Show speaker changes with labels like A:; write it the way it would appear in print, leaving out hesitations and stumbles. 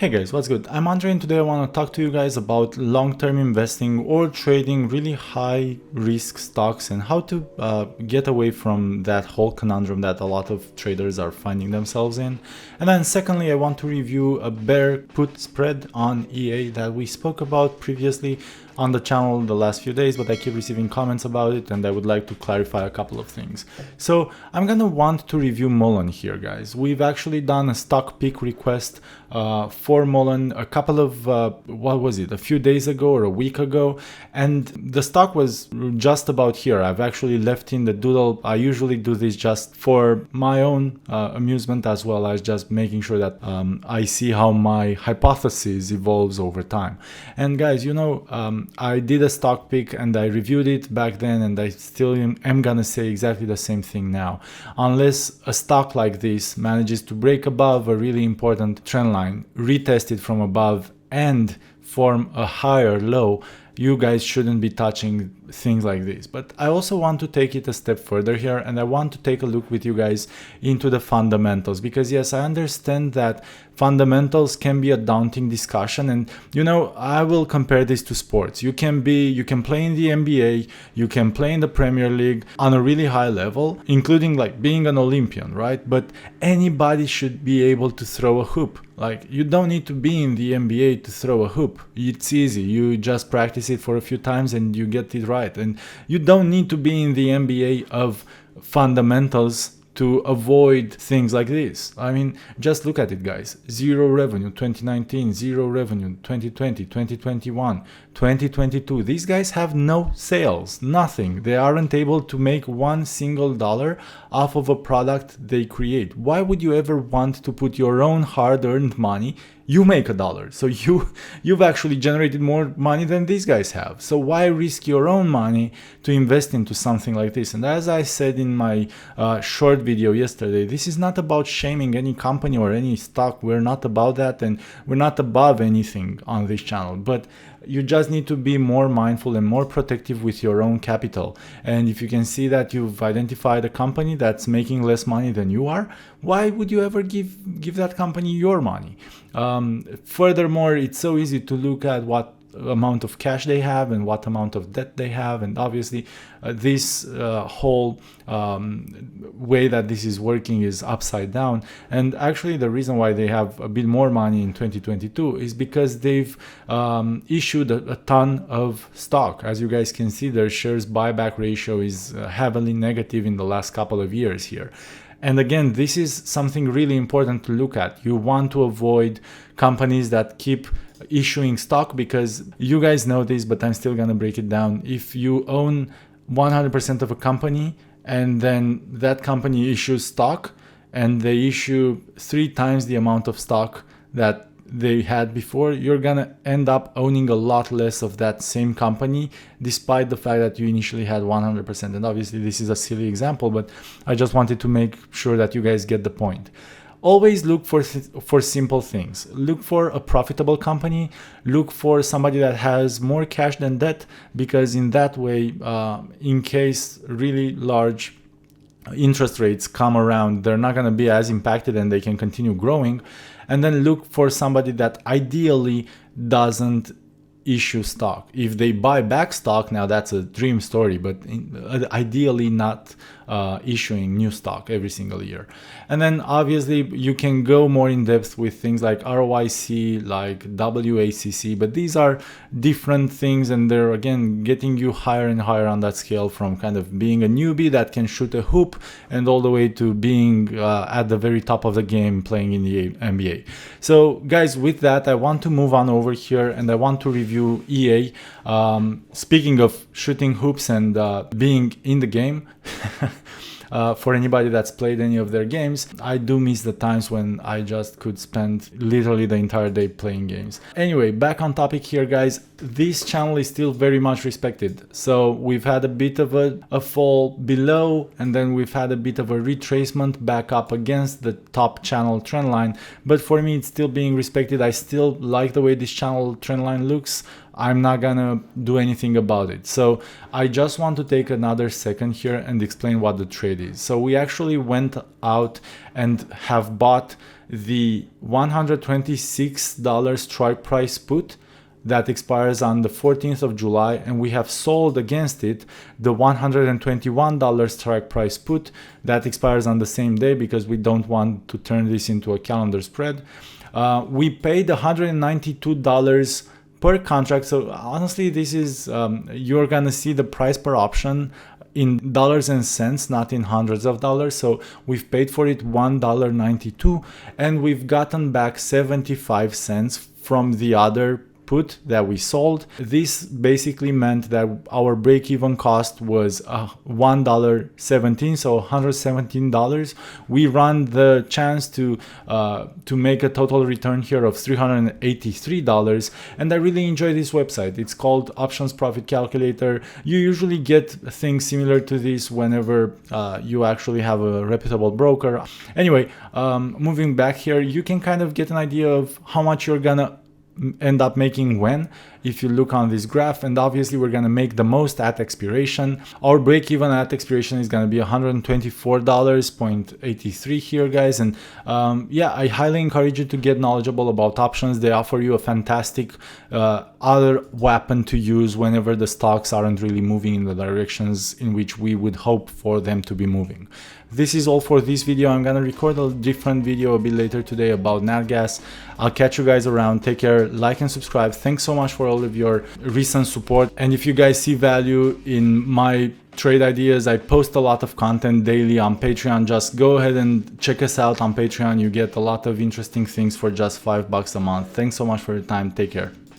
A: Hey guys, what's good? I'm Andre and today I want to talk to you guys about long-term investing or trading really high risk stocks and how to get away from that whole conundrum that a lot of traders are finding themselves in. And then secondly, I want to review a bear put spread on EA that we spoke about previously on the channel the last few days, but I keep receiving comments about it and I would like to clarify a couple of things. So I'm gonna want to review Mullen here, guys. We've actually done a stock pick request for Mullen a couple of, a few days ago or a week ago, and the stock was just about here. I've actually left in the doodle. I usually do this just for my own amusement, as well as just making sure that I see how my hypothesis evolves over time. And guys, you know, I did a stock pick and I reviewed it back then, and I still am gonna say exactly the same thing now. Unless a stock like this manages to break above a really important trend line, retest it from above and form a higher low, you guys shouldn't be touching things like this. But I also want to take it a step further here, and I want to take a look with you guys into the fundamentals, because yes, I understand that fundamentals can be a daunting discussion, and you know, I will compare this to sports. You can play in the NBA, you can play in the Premier League on a really high level, including like being an Olympian, right? But anybody should be able to throw a hoop. Like, you don't need to be in the NBA to throw a hoop. It's easy. You just practice it for a few times and you get it right. And you don't need to be in the NBA of fundamentals to avoid things like this. I mean, just look at it, guys. Zero revenue 2019, zero revenue 2020, 2021, 2022. These guys have no sales, nothing. They aren't able to make $1 single off of a product they create. Why would you ever want to put your own hard-earned money? You make $1, so you've actually generated more money than these guys have. So why risk your own money to invest into something like this? And as I said in my short video yesterday, this is not about shaming any company or any stock. We're not about that, and we're not above anything on this channel. But you just need to be more mindful and more protective with your own capital. And if you can see that you've identified a company that's making less money than you are, why would you ever give that company your money? Furthermore, it's so easy to look at what amount of cash they have and what amount of debt they have, and obviously this whole way that this is working is upside down. And actually the reason why they have a bit more money in 2022 is because they've issued a ton of stock. As you guys can see, their shares buyback ratio is heavily negative in the last couple of years here. And again, this is something really important to look at. You want to avoid companies that keep issuing stock, because you guys know this, but I'm still gonna break it down. If you own 100% of a company and then that company issues stock and they issue 3 times the amount of stock that they had before, you're gonna end up owning a lot less of that same company, despite the fact that you initially had 100%. And obviously this is a silly example, but I just wanted to make sure that you guys get the point. Always look for simple things. Look for a profitable company. Look for somebody that has more cash than debt, because in that way, in case really large interest rates come around, they're not going to be as impacted and they can continue growing. And then look for somebody that ideally doesn't issue stock. If they buy back stock, now that's a dream story, but ideally not issuing new stock every single year. And then obviously you can go more in depth with things like ROIC, like WACC, but these are different things, and they're again getting you higher and higher on that scale, from kind of being a newbie that can shoot a hoop and all the way to being at the very top of the game playing in the NBA. So guys, with that, I want to move on over here and I want to review EA. Speaking of shooting hoops and being in the game, for anybody that's played any of their games, I do miss the times when I just could spend literally the entire day playing games. Anyway, back on topic here, guys. This channel is still very much respected. So we've had a bit of a fall below, and then we've had a bit of a retracement back up against the top channel trend line. But for me, it's still being respected. I still like the way this channel trend line looks. I'm not gonna do anything about it. So I just want to take another second here and explain what the trade is. So we actually went out and have bought the $126 strike price put that expires on the 14th of July, and we have sold against it the $121 strike price put that expires on the same day because we don't want to turn this into a calendar spread. We paid $192 per contract. So honestly, this is you're gonna see the price per option in dollars and cents, not in hundreds of dollars. So we've paid for it $1.92, and we've gotten back 75 cents from the other put that we sold. This basically meant that our break-even cost was $1.17, so $117. We run the chance to make a total return here of $383, and I really enjoy this website. It's called Options Profit Calculator. You usually get things similar to this whenever you actually have a reputable broker. Anyway, moving back here, you can kind of get an idea of how much you're gonna end up making when if you look on this graph, and obviously we're going to make the most at expiration. Our break even at expiration is going to be $124.83 here, guys. And yeah, I highly encourage you to get knowledgeable about options. They offer you a fantastic other weapon to use whenever the stocks aren't really moving in the directions in which we would hope for them to be moving. This is all for this video. I'm gonna record a different video a bit later today about nat gas. I'll catch you guys around. Take care, like and subscribe. Thanks so much for all of your recent support. And if you guys see value in my trade ideas, I post a lot of content daily on Patreon. Just go ahead and check us out on Patreon. You get a lot of interesting things for just $5 a month. Thanks so much for your time. Take care.